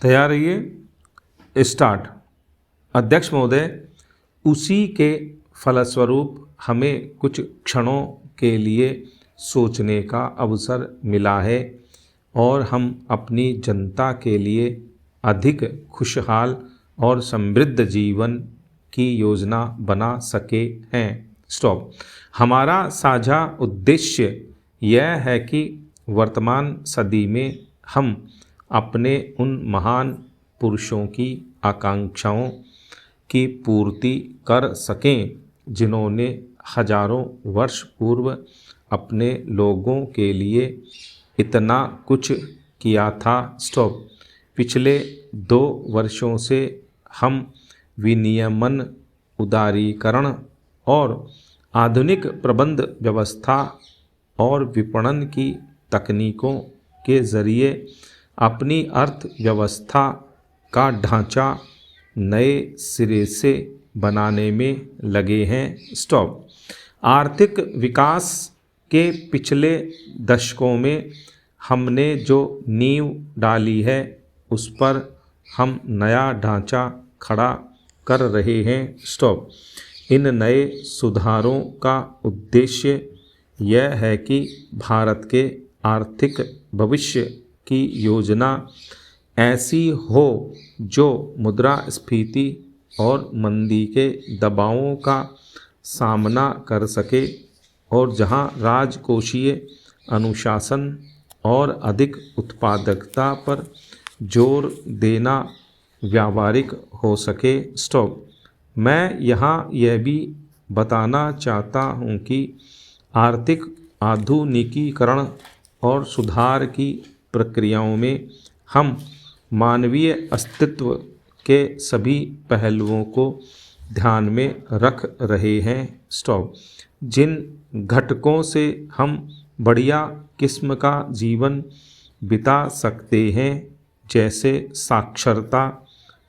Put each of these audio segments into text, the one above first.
तैयार रहिए। स्टार्ट। अध्यक्ष महोदय, उसी के फलस्वरूप हमें कुछ क्षणों के लिए सोचने का अवसर मिला है और हम अपनी जनता के लिए अधिक खुशहाल और समृद्ध जीवन की योजना बना सके हैं। स्टॉप। हमारा साझा उद्देश्य यह है कि वर्तमान सदी में हम अपने उन महान पुरुषों की आकांक्षाओं की पूर्ति कर सकें जिन्होंने हजारों वर्ष पूर्व अपने लोगों के लिए इतना कुछ किया था। स्टॉप। पिछले 2 वर्षों से हम विनियमन, उदारीकरण और आधुनिक प्रबंध व्यवस्था और विपणन की तकनीकों के ज़रिए अपनी अर्थव्यवस्था का ढांचा नए सिरे से बनाने में लगे हैं। स्टॉप। आर्थिक विकास के पिछले दशकों में हमने जो नींव डाली है उस पर हम नया ढांचा खड़ा कर रहे हैं। स्टॉप। इन नए सुधारों का उद्देश्य यह है कि भारत के आर्थिक भविष्य की योजना ऐसी हो जो मुद्रास्फीति और मंदी के दबावों का सामना कर सके और जहां राजकोषीय अनुशासन और अधिक उत्पादकता पर जोर देना व्यावहारिक हो सके। स्टॉप। मैं यहाँ यह भी बताना चाहता हूँ कि आर्थिक आधुनिकीकरण और सुधार की प्रक्रियाओं में हम मानवीय अस्तित्व के सभी पहलुओं को ध्यान में रख रहे हैं। स्टॉप। जिन घटकों से हम बढ़िया किस्म का जीवन बिता सकते हैं जैसे साक्षरता,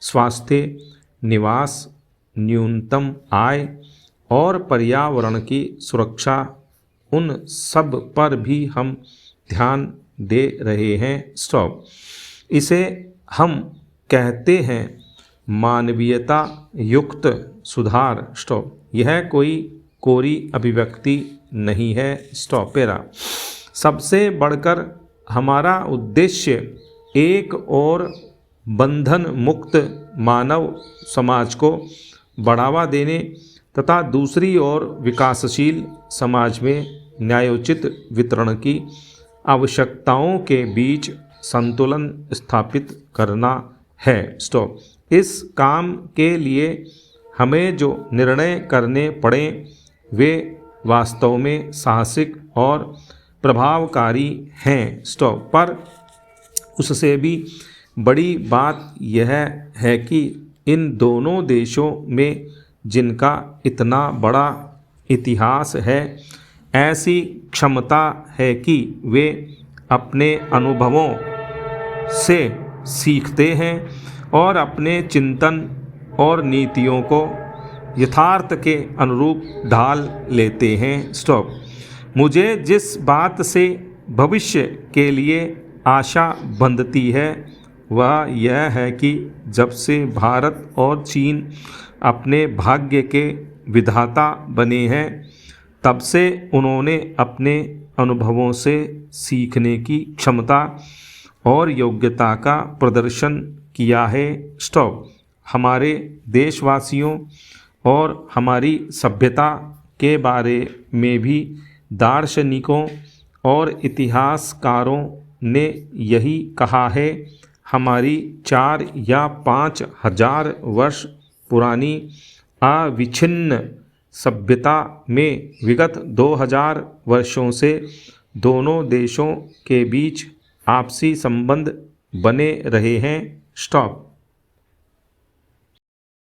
स्वास्थ्य, निवास, न्यूनतम आय और पर्यावरण की सुरक्षा, उन सब पर भी हम ध्यान दे रहे हैं। स्टॉप। इसे हम कहते हैं मानवीयता युक्त सुधार। स्टॉप। यह कोई कोरी अभिव्यक्ति नहीं है। स्टॉप। पैरा। सबसे बढ़कर हमारा उद्देश्य एक और बंधन मुक्त मानव समाज को बढ़ावा देने तथा दूसरी ओर विकासशील समाज में न्यायोचित वितरण की आवश्यकताओं के बीच संतुलन स्थापित करना है। स्टॉप। इस काम के लिए हमें जो निर्णय करने पड़े वे वास्तव में साहसिक और प्रभावकारी हैं। स्टॉप। पर उससे भी बड़ी बात यह है कि इन दोनों देशों में जिनका इतना बड़ा इतिहास है ऐसी क्षमता है कि वे अपने अनुभवों से सीखते हैं और अपने चिंतन और नीतियों को यथार्थ के अनुरूप ढाल लेते हैं। स्टॉप। मुझे जिस बात से भविष्य के लिए आशा बंधती है वह यह है कि जब से भारत और चीन अपने भाग्य के विधाता बने हैं तब से उन्होंने अपने अनुभवों से सीखने की क्षमता और योग्यता का प्रदर्शन किया है। स्टॉप। हमारे देशवासियों और हमारी सभ्यता के बारे में भी दार्शनिकों और इतिहासकारों ने यही कहा है। हमारी 4 या 5 हजार वर्ष पुरानी अविच्छिन्न सभ्यता में विगत 2000 वर्षों से दोनों देशों के बीच आपसी संबंध बने रहे हैं। स्टॉप।